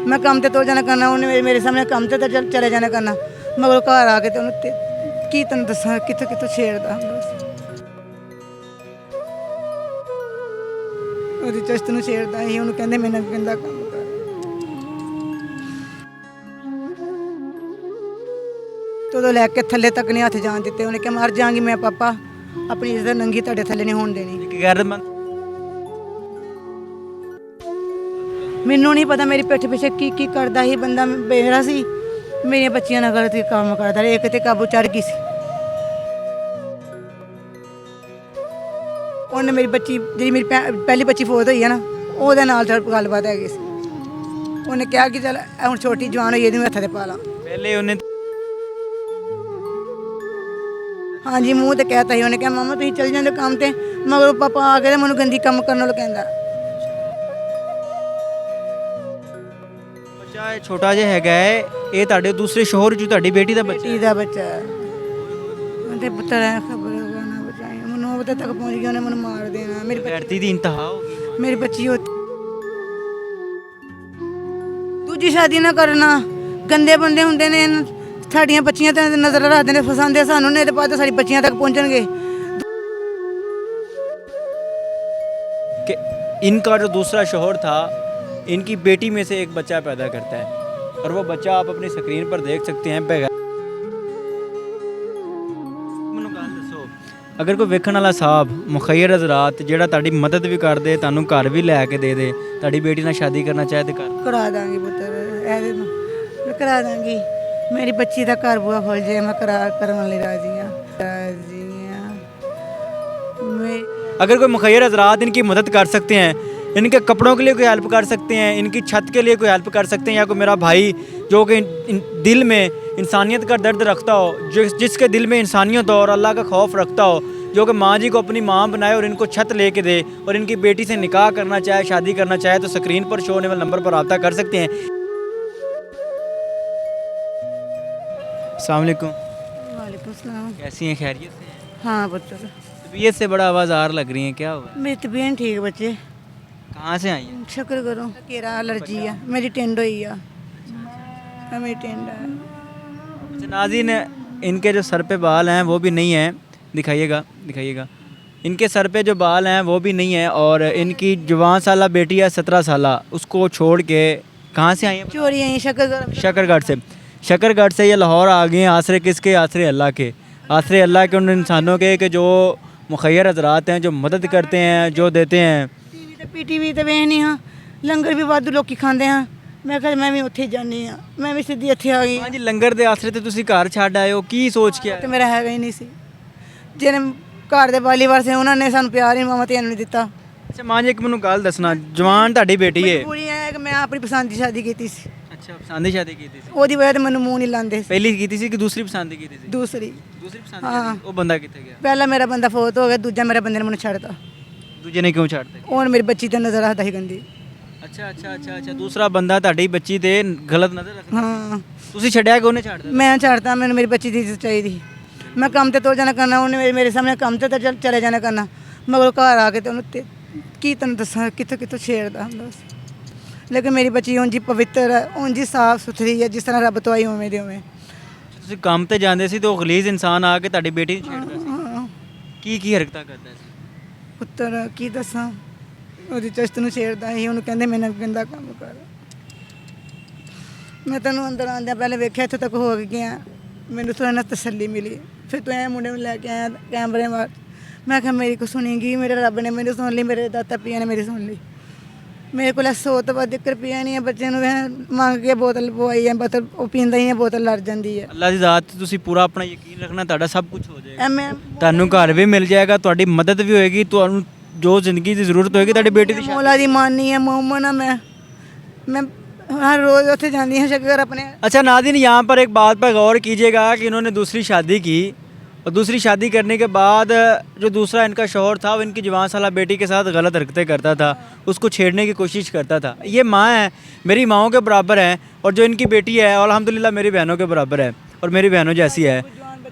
मैं काम ते तो जाना करना, उन्हें मेरे सामने काम ते चले जाना करना, मगर घर आके तो उन्हें की तेन दसा कितों कितों छेड़दा ਉਹਦੀ ਚਸਤ ਨੂੰ ਛੇੜਦਾ ਸੀ, ਉਹਨੂੰ ਕਹਿੰਦੇ ਮੇਰੇ ਨਾਲ ਗੰਦਾ ਕੰਮ ਕਰ। ਤੋਂ ਲੈ ਕੇ ਥੱਲੇ ਤੱਕ ਨਹੀਂ ਹੱਥ ਜਾਣ ਦਿੱਤੇ, ਉਹਨੇ ਕਿਹਾ ਮਰ ਜਾਵਾਂਗੀ ਮੈਂ ਪਾਪਾ, ਆਪਣੀ ਇੱਜ਼ਤ ਨੰਗੀ ਤੁਹਾਡੇ ਥੱਲੇ ਨਹੀਂ ਹੋਣ ਦੇਣੀ। ਮੈਨੂੰ ਨਹੀਂ ਪਤਾ ਮੇਰੀ ਪਿੱਠ ਪਿੱਛੇ ਕੀ ਕੀ ਕਰਦਾ ਸੀ ਬੰਦਾ, ਬੇੜਾ ਸੀ, ਮੇਰੀਆਂ ਬੱਚੀਆਂ ਨਾਲ ਗਲਤ ਕੰਮ ਕਰਦਾ ਰਿਹਾ, ਇੱਕ ਤੇ ਕਾਬੂ ਚੜ ਗਈ ਸੀ। ਉਹਨੇ ਮੇਰੀ ਬੱਚੀ ਜਿਹੜੀ ਮੇਰੀ ਪਹਿਲੀ ਬੱਚੀ ਫੌਤ ਹੋਈ ਹੈ ਨਾ, ਉਹਦੇ ਨਾਲ ਗੱਲਬਾਤ ਹੈਗੀ ਸੀ। ਉਹਨੇ ਕਿਹਾ ਕਿ ਚੱਲ ਹੁਣ ਛੋਟੀ ਜਵਾਨ ਹੋਈ, ਇਹਨੂੰ ਹੱਥਾਂ ਤੇ ਪਾ ਲਾ। ਪਹਿਲੇ ਉਹਨੇ ਹਾਂਜੀ ਮੂੰਹ ਤੇ ਕਹਿਤਾ ਸੀ, ਉਹਨੇ ਕਿਹਾ ਮਾਮਾ ਤੁਸੀਂ ਚੱਲ ਜਾਂਦੇ ਕੰਮ ਤੇ, ਮਗਰ ਪਾਪਾ ਆ ਕੇ ਮੈਨੂੰ ਗੰਦੀ ਕੰਮ ਕਰਨ ਵਾਲਾ ਕਹਿੰਦਾ। ਬੱਚਾ ਇਹ ਛੋਟਾ ਜਿਹਾ ਹੈਗਾ ਹੈ, ਇਹ ਤੁਹਾਡੇ ਦੂਸਰੇ ਸ਼ੋਹਰ 'ਚ ਤੁਹਾਡੀ ਬੇਟੀ ਦਾ ਬੱਚਾ ਬੇਟੀ ਦਾ ਬੱਚਾ ਉਹਦੇ ਪੁੱਤਰ ਹੈ, ਖਬਰ ਨਾ ਬਚਾਈ, ਮੈਨੂੰ ਉਹਦੇ ਤੱਕ ਪਹੁੰਚ ਗਿਆ, ਉਹਨੇ ਮੈਨੂੰ ਮਾਰ ਦੇਣਾ। ਮੇਰੀ ਬੇਟੀ ਦੀ ਇੰਤਹਾ ਹੋ ਗਈ। ਮੇਰੀ ਬੱਚੀ ਦੂਜੀ ਸ਼ਾਦੀ ਨਾ ਕਰਨਾ, ਗੰਦੇ ਬੰਦੇ ਹੁੰਦੇ ਨੇ, ਸਾਡੀਆਂ ਬੱਚੀਆਂ ਤੇ ਨਜ਼ਰ ਰੱਖਦੇ ਨੇ, ਫਸਾਉਂਦੇ ਸਾਨੂੰ, ਨਹੀਂ ਤੇ ਬਾਅਦ ਸਾਡੀ ਬੱਚੀਆਂ ਤੱਕ ਪਹੁੰਚਣਗੇ। कि इनका जो दूसरा शौहर था, इनकी बेटी में से एक बच्चा पैदा करता है, और वो बच्चा आप अपनी स्क्रीन पर देख सकते हैं। अगर कोई वेखण वाला साहब मुखैर हजरात ਜਿਹੜਾ ਤੁਹਾਡੀ ਮਦਦ ਵੀ ਕਰਦੇ, ਤੁਹਾਨੂੰ ਘਰ ਵੀ ਲੈ ਕੇ ਦੇ ਦੇ, ਤੁਹਾਡੀ ਬੇਟੀ ਨਾਲ ਸ਼ਾਦੀ ਕਰਨਾ ਚਾਹੇ ਤੇ ਕਰਾ ਦਾਂਗੀ ਪੁੱਤਰ, ਇਹਦੇ ਨੂੰ ਮੈਂ ਕਰਾ ਦਾਂਗੀ। ਮੇਰੀ ਬੱਚੀ ਦਾ ਘਰ ਬੂਆ ਖੁੱਲ ਜਾਏ, ਮੈਂ ਕਰਨ ਲਈ ਰਾਜ਼ੀ ਹਾਂ। अगर कोई मुखैर हजरात इनकी मदद कर सकते हैं, इनके कपड़ों के लिए कोई हेल्प कर सकते हैं, इनकी छत के लिए कोई हेल्प कर सकते हैं, या कोई मेरा भाई जो कि दिल में इंसानियत का दर्द रखता हो, जिसके दिल में इंसानियत हो और अल्लाह का खौफ रखता हो, जो कि माँ जी को अपनी माँ बनाए और इनको छत लेके दे और इनकी बेटी से निकाह करना चाहे, शादी करना चाहे, तो स्क्रीन पर शो होने वाले नंबर पर रब्ता कर सकते हैं। अस्सलाम वालेकुम। वालेकुम सलाम। कैसी हैं, खैरियत से? हाँ पुत्र, तबीयत से बड़ा आवाज़ार लग रही हैं, क्या हुआ? मेरी तबीयत ठीक है बच्चे, कहाँ से आई हैं? शुक्र करो। केरा एलर्जी है, मेरी टेंड हुई है, मेरी टेंड है। अच्छा नाज़रीन, इनके जो सर पे बाल हैं वो भी नहीं हैं, दिखाइएगा दिखाइएगा। इनके सर पे जो बाल हैं वो भी नहीं है, और इनकी जवान साला बेटी है 17 साला, उसको छोड़ के कहाँ से आई हैं? चोरी आई शकरगढ़ से। शकरगढ़ से ये लाहौर आ गए हैं, आसरे किसके? आसरे अल्लाह के, आसरे अल्लाह के उन इंसानों के कि जो मुखैर हजरात हैं, जो मदद करते हैं, जो देते हैं। पीटीवी तो ਵੇਖਣੀ ਹਾਂ, ਲੰਗਰ ਵੀ ਵਾਧੂ ਲੋਕੀ ਖਾਂਦੇ ਆ, ਮੈਂ ਕਿਹਾ ਮੈਂ ਵੀ ਉੱਥੇ ਜਾਂਦੀ ਆ, ਮੈਂ ਵੀ ਸਿੱਧੀ ਇੱਥੇ ਆ ਗਈ। ਹਾਂਜੀ, ਲੰਗਰ ਦੇ ਆਸਰੇ ਤੇ ਤੁਸੀਂ ਘਰ ਛੱਡ ਆਏ ਹੋ, ਕੀ ਸੋਚ ਕੇ ਆਏ? ਤੇ ਮੇਰਾ ਹੈਗਾ ਹੀ ਨਹੀਂ ਸੀ, ਜਿਹਨੇ ਘਰ ਦੇ ਵਾਲੀਵਾਰ ਸੇ ਉਹਨਾਂ ਨੇ ਸਾਨੂੰ ਪਿਆਰ ਹੀ ਮਾਮਾ ਧੀਆਂ ਨੂੰ ਨਹੀਂ ਦਿੱਤਾ। ਅੱਛਾ ਮਾਂ ਜੀ, ਇੱਕ ਮੈਨੂੰ ਗੱਲ ਦੱਸਣਾ, ਜਵਾਨ ਤੁਹਾਡੀ ਬੇਟੀ ਹੈ, ਪੂਰੀ ਹੈ ਕਿ ਮੈਂ ਆਪਣੀ ਪਸੰਦ ਦੀ ਸ਼ਾਦੀ ਕੀਤੀ ਸੀ। ਅੱਛਾ ਪਸੰਦ ਦੀ ਸ਼ਾਦੀ ਕੀਤੀ ਸੀ? ਉਹਦੀ ਵਜ੍ਹਾ ਤੇ ਮੈਨੂੰ ਮੂੰਹ ਨਹੀਂ ਲਾਉਂਦੇ ਸੀ। ਪਹਿਲੀ ਕੀਤੀ ਸੀ ਕਿ ਦੂਸਰੀ ਪਸੰਦ ਦੀ ਕੀਤੀ ਸੀ? ਦੂਸਰੀ ਪਸੰਦ ਹਾਂ। ਉਹ ਬੰਦਾ ਕਿੱਥੇ ਗਿਆ? ਪਹਿਲਾ ਮੇਰਾ ਬੰਦਾ ਫੌਤ ਹੋ ਗਿਆ, ਦੂਜਾ ਮੇਰਾ ਬੰਦੇ ਨੇ ਮੈਨੂੰ ਛੱਡਤਾ। ਦੂਜੇ ਨੇ ਕਿਉਂ ਛੱਡਤਾ? ਹੁਣ ਮੇਰੀ ਬੱਚੀ ਤੇ ਨਜ਼ਰ ਰੱਖਦਾ ਸੀ ਗੰਦੀ। ਅੱਛਾ, ਦੂਸਰਾ ਬੰਦਾ ਤੁਹਾਡੀ ਬੱਚੀ ਤੇ ਗਲਤ ਨਜ਼ਰ ਰੱਖਦਾ? ਹਾਂ। ਤੁਸੀਂ ਛੱਡਿਆ ਕਿ ਉਹਨੇ ਛੱਡਦਾ? ਮੈਂ ਛੱਡਤਾ, ਮੈਨੂੰ ਮੇਰੀ ਬੱਚੀ ਦੀ ਇੱਜ਼ਤ ਚਾਹੀਦੀ। ਮੈਂ ਕੰਮ ਤੇ ਤੋਂ ਜਾਣਾ ਕਰਨਾ, ਉਹਨੇ ਮੇਰੇ ਸਾਹਮਣੇ ਕੰਮ ਤੇ ਚਲੇ ਜਾਣਾ ਕਰਨਾ, ਮਗਰ ਘਰ ਆ ਕੇ ਤੇ ਉਹਨੂੰ ਕੀ ਤੈਨੂੰ ਦੱਸਾਂ ਕਿੱਥੋਂ ਕਿੱਥੋਂ ਛੇੜਦਾ ਹੁੰਦਾ ਸੀ। ਲੇਕਿਨ ਮੇਰੀ ਬੱਚੀ ਉਂਝ ਹੀ ਪਵਿੱਤਰ ਹੈ, ਉਂਝ ਹੀ ਸਾਫ਼ ਸੁਥਰੀ ਹੈ, ਜਿਸ ਤਰ੍ਹਾਂ ਰੱਬ ਤੋਂ ਆਈ ਉਵੇਂ ਦੇ ਉਵੇਂ। ਤੁਸੀਂ ਕੰਮ ਤੇ ਜਾਂਦੇ ਸੀ ਤੇ ਉਹ ਗਲੀਜ਼ ਇਨਸਾਨ ਆ ਕੇ ਤੁਹਾਡੀ ਬੇਟੀ ਨੂੰ ਛੇੜਦਾ ਸੀ? ਕੀ ਹਰਕਤਾਂ ਕਰਦਾ ਸੀ? ਪੁੱਤਰ ਕੀ ਦੱਸਾਂ, ਉਹਦੀ ਚਸਤ ਨੂੰ ਛੇੜਦਾ ਸੀ, ਉਹਨੂੰ ਕਹਿੰਦੇ ਮੇਰੇ ਨਾਲ ਗੰਦਾ ਕੰਮ ਕਰ। ਮੈਂ ਤੈਨੂੰ ਅੰਦਰ ਆਉਂਦਿਆਂ ਪਹਿਲੇ ਵੇਖਿਆ, ਇੱਥੇ ਤੱਕ ਹੋ ਗਿਆ, ਮੈਨੂੰ ਥੋੜ੍ਹਾ ਨਾ ਤਸੱਲੀ ਮਿਲੀ। ਫਿਰ ਤੂੰ ਐ ਮੁੰਡੇ ਨੂੰ ਲੈ ਕੇ ਆਇਆ ਕੈਮਰੇ ਮਾਰ, ਮੈਂ ਕਿਹਾ ਮੇਰੀ ਕੋ ਸੁਣੇਗੀ, ਮੇਰੇ ਰੱਬ ਨੇ ਮੈਨੂੰ ਸੁਣ ਲਈ, ਮੇਰੇ ਦਾਤਾ ਪੀਆਂ ਨੇ ਮੇਰੀ ਸੁਣ ਲਈ। ਮੇਰੇ ਕੋਲ 100 ਤੋਂ ਵੱਧ ਰੁਪਈਆ ਨਹੀਂ ਹੈ, ਬੱਚੇ ਨੂੰ ਮੰਗ ਕੇ ਬੋਤਲ ਪਵਾਈ ਹੈ, ਬੋਤਲ ਉਹ ਪੀਂਦਾ ਹੀ ਹੈ, ਬੋਤਲ ਲੜ ਜਾਂਦੀ ਹੈ। ਅੱਲਾ ਦੀ ਜ਼ਾਤ ਤੇ ਤੁਸੀਂ ਪੂਰਾ ਆਪਣਾ ਯਕੀਨ ਰੱਖਣਾ, ਤੁਹਾਡਾ ਸਭ ਕੁਝ ਹੋ ਜਾਏਗਾ, ਮੈਂ ਤੁਹਾਨੂੰ ਘਰ ਵੀ ਮਿਲ ਜਾਏਗਾ, ਤੁਹਾਡੀ ਮਦਦ ਵੀ ਹੋਏਗੀ, ਤੁਹਾਨੂੰ ਜੋ ਜ਼ਿੰਦਗੀ ਦੀ ਜ਼ਰੂਰਤ ਹੋਏਗੀ ਤੁਹਾਡੀ ਬੇਟੀ ਦੀ। ਮੌਲਾ ਦੀ ਮਾਨੀ ਹੈ, मोहम्मद मैं हर रोज़ ਉੱਥੇ ਜਾਂਦੀ ਹਾਂ शक्कर अपने। अच्छा नाज़रीन, यहाँ पर एक बात पर गौर कीजिएगा कि इन्होंने दूसरी शादी की, और दूसरी शादी करने के बाद जो दूसरा इनका शौहर था वो इनकी जवान साला बेटी के साथ गलत हरकतें करता था, उसको छेड़ने की कोशिश करता था। ये माँ है, मेरी माँओं के बराबर हैं, और जो इनकी बेटी है अल्हम्दुलिल्लाह मेरी बहनों के बराबर है और मेरी बहनों जैसी है।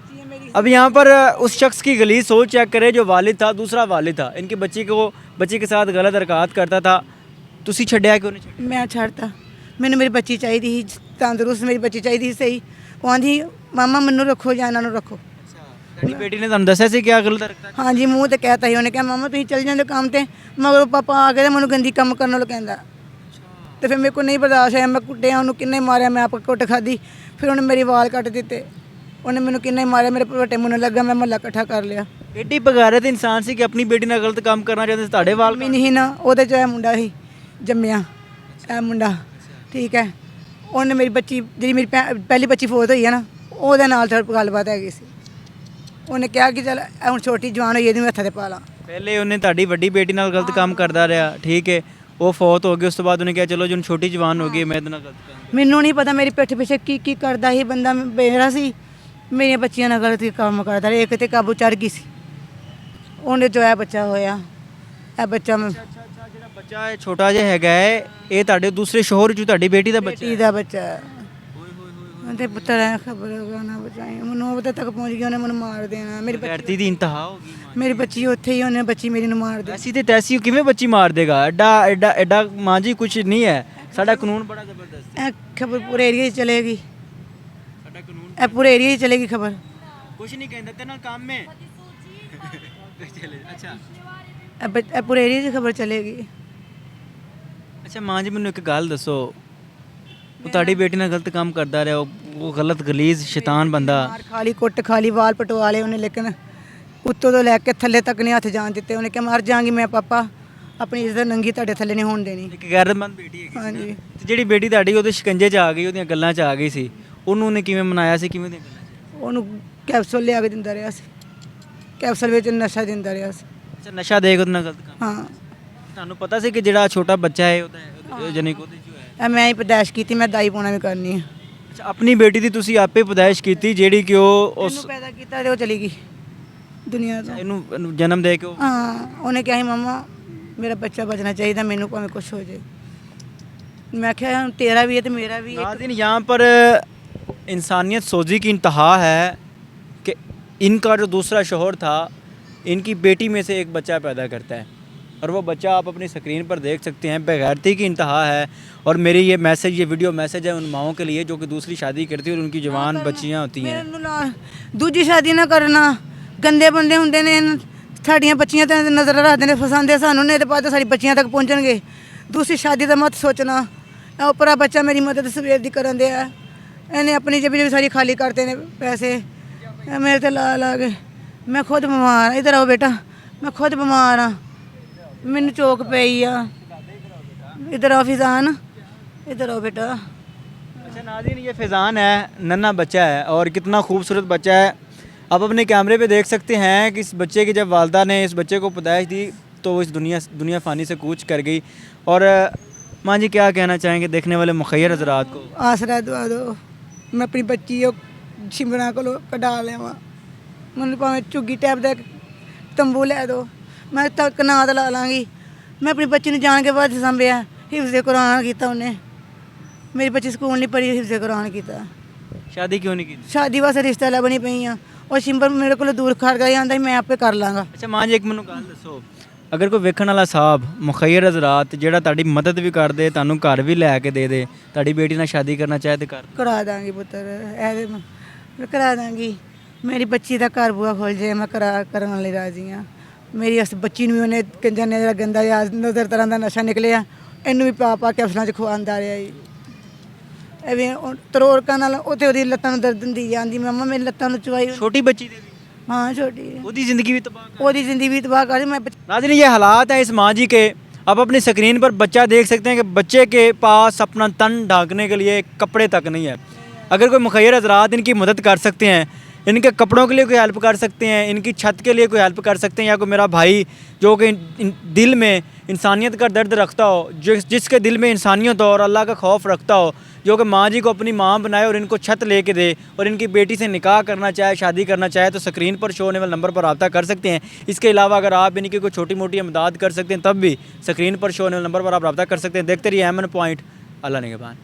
अब यहाँ पर उस शख्स की गलीज़ सोच चेक करें जो वालिद था, दूसरा वालिद था, इनकी बच्ची के साथ गलत हरकत करता था, तुसी छड्या क्यों नहीं? मैं छड़ता, ਮੈਨੂੰ ਮੇਰੀ ਬੱਚੀ ਚਾਹੀਦੀ ਸੀ ਤੰਦਰੁਸਤ, ਮੇਰੀ ਬੱਚੀ ਚਾਹੀਦੀ ਸੀ ਸਹੀ। ਉਹ ਆਂਦੀ ਮਾਮਾ ਮੈਨੂੰ ਰੱਖੋ ਜਾਂ ਇਹਨਾਂ ਨੂੰ ਰੱਖੋ। ਤੁਹਾਡੀ ਬੇਟੀ ਨੇ ਤੁਹਾਨੂੰ ਦੱਸਿਆ ਸੀ ਕਿ ਆ ਗਲਤ ਹਰਕਤਾਂ ਹਾਂਜੀ ਮੂੰਹ ਤੇ ਕਹਿਤਾ ਸੀ ਉਹਨੇ, ਕਿਹਾ ਮਾਮਾ ਤੁਸੀਂ ਚੱਲ ਜਾਂਦੇ ਕੰਮ ਤੇ, ਮਗਰ ਪਾਪਾ ਆ ਕੇ ਤੇ ਮੈਨੂੰ ਗੰਦੀ ਕੰਮ ਕਰਨ ਨੂੰ ਕਹਿੰਦਾ। ਤੇ ਫਿਰ ਮੇਰੇ ਕੋਲ ਨਹੀਂ ਬਰਦਾਸ਼ਤ ਹੋਇਆ, ਮੈਂ ਕੁੱਟਿਆ ਉਹਨੂੰ, ਕਿੰਨੇ ਮਾਰਿਆ, ਮੈਂ ਆਪ ਕੁੱਟ ਖਾਧੀ। ਫਿਰ ਉਹਨੇ ਮੇਰੀ ਵਾਲ ਕੱਟ ਦਿੱਤੇ, ਉਹਨੇ ਮੈਨੂੰ ਕਿੰਨੇ ਮਾਰਿਆ, ਮੇਰੇ ਵੱਟੇ ਮੂੰਹ ਲੱਗਾ, ਮੈਂ ਮਹੱਲਾ ਇਕੱਠਾ ਕਰ ਲਿਆ। ਐਡੀ ਬਗਾਰਤ ਇਨਸਾਨ ਸੀ ਕਿ ਆਪਣੀ ਬੇਟੀ ਨਾਲ ਗਲਤ ਕੰਮ ਕਰਨਾ ਚਾਹੁੰਦੇ ਸੀ, ਤੁਹਾਡੇ ਵਾਲ ਵੀ ਨਹੀਂ ਨਾ ਉਹਦੇ 'ਚ ਇਹ ਮੁੰਡਾ ਸੀ ਜੰਮਿਆ, ਇਹ ਮੁੰਡਾ ਠੀਕ ਹੈ। ਉਹਨੇ ਮੇਰੀ ਬੱਚੀ ਜਿਹੜੀ ਮੇਰੀ ਪਹਿਲੀ ਬੱਚੀ ਫੌਤ ਹੋਈ ਹੈ ਨਾ, ਉਹਦੇ ਨਾਲ ਥੋੜੀ ਗੱਲਬਾਤ ਹੈਗੀ ਸੀ। ਉਹਨੇ ਕਿਹਾ ਕਿ ਚੱਲ ਇਹ ਹੁਣ ਛੋਟੀ ਜਵਾਨ ਹੋਈ, ਇਹਦੀ ਮੈਂ ਹੱਥਾਂ 'ਤੇ ਪਾ ਲਾਂ। ਪਹਿਲੇ ਉਹਨੇ ਤੁਹਾਡੀ ਵੱਡੀ ਬੇਟੀ ਨਾਲ ਗਲਤ ਕੰਮ ਕਰਦਾ ਰਿਹਾ, ਠੀਕ ਹੈ, ਉਹ ਫੌਤ ਹੋ ਗਈ, ਉਸ ਤੋਂ ਬਾਅਦ ਉਹਨੇ ਕਿਹਾ ਚਲੋ ਜੀ ਹੁਣ ਛੋਟੀ ਜਵਾਨ ਹੋ ਗਈ, ਮੈਂ ਇਹਦੇ ਨਾਲ ਗਲਤ ਕੰਮ। ਮੈਨੂੰ ਨਹੀਂ ਪਤਾ ਮੇਰੀ ਪਿੱਠ ਪਿੱਛੇ ਕੀ ਕੀ ਕਰਦਾ ਸੀ ਬੰਦਾ, ਮੇਰਾ ਸੀ ਮੇਰੀਆਂ ਬੱਚੀਆਂ ਨਾਲ ਗਲਤ ਕੰਮ ਕਰਦਾ ਰਿਹਾ। ਇੱਕ ਤੇ ਕਾਬੂ ਚੜ ਗਈ ਸੀ, ਉਹਨੇ ਜੋ ਇਹ ਬੱਚਾ ਹੋਇਆ, ਇਹ ਬੱਚਾ ਜਿਹੜਾ ਬੱਚਾ ਇਹ ਛੋਟਾ ਜਿਹਾ ਹੈਗਾ ਹੈ, ਇਹ ਤੁਹਾਡੇ ਦੂਸਰੇ ਸ਼ੋਹਰ 'ਚ ਤੁਹਾਡੀ ਬੇਟੀ ਦਾ ਬੱਚਾ ਬੇਟੀ ਦਾ ਬੱਚਾ ਹੈ। ਉਹਦੇ ਪੁੱਤਰ ਹੈ, ਖਬਰ ਨਾ ਬਚਾਈ, ਮੈਨੂੰ ਉਹਦੇ ਤੱਕ ਪਹੁੰਚ ਗਿਆ, ਉਹਨੇ ਮੈਨੂੰ ਮਾਰ ਦੇਣਾ। ਬੇਗੈਰਤੀ ਦੀ ਇੰਤਹਾ ਹੋ ਗਈ। ਮੇਰੀ ਬੱਚੀ ਉੱਥੇ ਹੀ, ਉਹਨੇ ਬੱਚੀ ਮੇਰੀ ਨੂੰ ਮਾਰ ਦੇ। ਐਸੀ ਤੇ ਤੈਸੀ ਕਿਵੇਂ ਬੱਚੀ ਮਾਰ ਦੇਗਾ? ਐਡਾ ਐਡਾ ਐਡਾ ਮਾਂ ਜੀ ਕੁਝ ਨਹੀਂ ਹੈ, ਸਾਡਾ ਕਾਨੂੰਨ ਬੜਾ ਜ਼ਬਰਦਸਤ ਹੈ। ਇਹ ਖਬਰ ਪੂਰੇ ਏਰੀਆ 'ਚ ਚਲੇਗੀ, ਸਾਡਾ ਕਾਨੂੰਨ ਇਹ ਪੂਰੇ ਏਰੀਆ 'ਚ ਚਲੇਗੀ ਖਬਰ। ਕੁਝ ਨਹੀਂ ਕਹਿੰਦਾ, ਤੇ ਨਾਲ ਕੰਮ ਹੈ। ਅੱਛਾ ਇਹ ਪੂਰੇ ਏਰੀਆ 'ਚ ਖਬਰ ਚਲੇਗੀ। ਅੱਛਾ ਮਾਂ ਜੀ ਮੈਨੂੰ ਇੱਕ ਗੱਲ ਦੱਸੋ, ਉਹ ਤੁਹਾਡੀ ਬੇਟੀ ਨਾਲ ਗਲਤ ਕੰਮ ਕਰਦਾ ਰਿਹਾ, ਉਹ ਗਲਤ ਗਲੀਜ਼ ਸ਼ੈਤਾਨ ਬੰਦਾ, ਮਾਰ ਖਾ ਲਈ, ਕੁੱਟ ਖਾ ਲਈ, ਵਾਲ ਪਟਵਾ ਲਏ ਉਹਨੇ, ਲੇਕਿਨ ਉੱਤੋਂ ਤੋਂ ਲੈ ਕੇ ਥੱਲੇ ਤੱਕ ਨਹੀਂ ਹੱਥ ਜਾਣ ਦਿੱਤੇ। ਉਹਨੇ ਕਿਹਾ ਮਰ ਜਾਾਂਗੀ ਮੈਂ ਪਾਪਾ, ਆਪਣੀ ਇੱਜ਼ਤ ਨੰਗੀ ਤੁਹਾਡੇ ਥੱਲੇ ਨਹੀਂ ਹੋਣ ਦੇਣੀ। ਇੱਕ ਗੈਰਤਮੰਦ ਬੇਟੀ ਹੈਗੀ ਸੀ ਨਾ। ਹਾਂਜੀ ਤੇ ਜਿਹੜੀ ਬੇਟੀ ਤੁਹਾਡੀ ਉਹਦੇ ਸ਼ਿਕੰਜੇ 'ਚ ਆ ਗਈ, ਉਹਦੀਆਂ ਗੱਲਾਂ 'ਚ ਆ ਗਈ ਸੀ, ਉਹਨੂੰ ਉਹਨੇ ਕਿਵੇਂ ਮਨਾਇਆ ਸੀ, ਕਿਵੇਂ ਦੀਆਂ ਗੱਲਾਂ 'ਚ? ਉਹਨੂੰ ਕੈਪਸੂਲ ਲਿਆ ਕੇ ਦਿੰਦਾ ਰਿਹਾ ਸੀ, ਕੈਪਸੂਲ ਵਿੱਚ ਨਸ਼ਾ ਦਿੰਦਾ ਰਿਹਾ ਸੀ। ਅੱਛਾ ਨਸ਼ਾ ਦੇ ਕੇ ਉਹਦੇ ਨਾਲ ਗਲਤ ਕੰਮ। ਹਾਂ ਤੁਹਾਨੂੰ ਪਤਾ ਸੀ ਕਿ ਜਿਹੜਾ ਛੋਟਾ ਬੱਚਾ ਹੈ ਉਹਦਾ ਜਨੇਕ ਉਹਦੇ 'ਚ ਹੋਇਆ? ਇਹ ਮੈਂ ਹੀ ਪਦਾਇਸ਼ ਕੀਤੀ, ਮੈਂ ਦਾਈ ਪਾਉਣਾ ਵੀ ਕਰਨੀ ਆ। ਅੱਛਾ ਆਪਣੀ ਬੇਟੀ ਦੀ ਤੁਸੀਂ ਆਪੇ ਪੈਦਾਇਸ਼ ਕੀਤੀ, ਜਿਹੜੀ ਕਿ ਉਹ ਉਸ ਉਹਨੂੰ ਪੈਦਾ ਕੀਤਾ ਤੇ ਉਹ ਚਲੀ ਗਈ ਦੁਨੀਆ ਤੋਂ। ਇਹਨੂੰ ਜਨਮ ਦੇ ਕੇ ਹਾਂ ਉਹਨੇ ਕਿਹਾ ਸੀ ਮਮਾ ਮੇਰਾ ਬੱਚਾ ਬਚਣਾ ਚਾਹੀਦਾ, ਮੈਨੂੰ ਭਾਵੇਂ ਕੁਛ ਹੋ ਜਾਏ। मैं क्या तेरा भी है तो मेरा भी है। नाज़रीन यहाँ पर इंसानियत सोजी की इंतहा है कि इनका जो दूसरा शोहर था इनकी बेटी में से एक बच्चा पैदा करता है और वो बच्चा आप अपनी स्क्रीन पर देख सकते हैं। बेगैरती की इंतहा है। और मेरी ये मैसेज, ये वीडियो मैसेज है उन माओं के लिए जो कि दूसरी शादी करती है और उनकी जवान बच्चियाँ होती हैं। दूजी शादी ना करना, गंदे बंदे होंगे ने, साड़ियाँ बच्चियाँ तो नज़र रखते हैं, फसाते सानू, नहीं तो बाद साड़ी बच्चियाँ तक पहुँचणगे। दूसरी शादी का मत सोचना। उपरा बच्चा मेरी मदद सवेर दी करन दिया, इन्हें अपनी जेबी सारी खाली करते ने पैसे मेरे ते ला ला के। मैं खुद बीमार हाँ, इधर आओ बेटा, मैं खुद बीमार हाँ, मैनू चोक पई आ। इधर आओ फिजान, इधर आओ बेटा। अच्छा नाज़रीन ये फैज़ान है, नन्हा बच्चा है और कितना खूबसूरत बच्चा है। आप अपने कैमरे पे देख सकते हैं कि इस बच्चे की जब वालदा ने इस बच्चे को पैदाइश दी तो वो इस दुनिया फ़ानी से कूच कर गई। और माँ जी क्या कहना चाहेंगे देखने वाले मुखैर हज़रात को? आसरा दुआ दो, मैं अपनी बच्ची शिमरा को कढ़ा लेवा, मैंने भावें झुग्गी टैप दे तंबू लै दो, मैं तक नाद ला लाँगी। मैं अपनी बच्ची ने जान के बाद संभ्या, हिफ्ज़ कुरान किया उन्हें। मेरी बच्ची स्कूल नहीं पढ़ी, हिफ्ज़ कुरान किया। शादी क्यों नहीं की? शादी वास्ते रिश्ता लभनी पई आ और शिंबर मेरे को दूर खड़ गई, आंदा मैं आपे कर लाँगा। अच्छा माँ जी एक मैनू गल दसो, अगर कोई वेखण वाला साहब मुखैर हज़रात जिहड़ा तुहाडी मदद भी कर दे, तुहानू घर भी लै के दे दे, तुहाडी बेटी नाल शादी करना चाहे तो कर करा दांगी पुत्र, करा दांगी। मेरी बच्ची का घर बुआ खोल जाए, मैं करने वाली राजी हाँ। मेरी उस बच्ची नूं भी उन्हें कंजर ने जरा गंदा या नज़र तरह का नशा निकलिया, इनू भी पा पा के अफसलों च खुआंदा रहा जी। एवं तरोड़का नाल उत्ते ओहदी लत्तां नूं दर्द हुंदी आंदी मम्मा मेरी लत्तां नूं चवाई। छोटी बच्ची दे भी हाँ छोटी ओहदी ज़िंदगी भी तबाह कर। ओहदी जिंदगी भी तबाह कर। मैं नाज़रीन ये हालात हैं इस माँ जी के। आप अपनी स्क्रीन पर बच्चा देख सकते हैं कि बच्चे के पास अपना तन ढांकने के लिए कपड़े तक नहीं है। अगर कोई मुखैर हज़रात इनकी मदद कर सकते हैं, इनके कपड़ों के लिए कोई हेल्प कर सकते हैं, इनकी छत के लिए कोई हेल्प कर सकते हैं, या कोई मेरा भाई जो कि दिल में इंसानियत का दर्द रखता हो, जिसके दिल में इंसानियत हो और अल्लाह का खौफ रखता हो, जो कि माँ जी को अपनी माँ बनाए और इनको छत लेके दे और इनकी बेटी से निकाह करना चाहे, शादी करना चाहे, तो स्क्रीन पर शो होने वाले नंबर पर रब्ता कर सकते हैं। इसके अलावा अगर आप इनकी कोई छोटी मोटी इमदाद कर सकते हैं तब भी स्क्रीन पर शो होने वाले नंबर पर आप रब्ता कर सकते हैं। देखते रहिए अमन पॉइंट, अल्लाह निगहबान।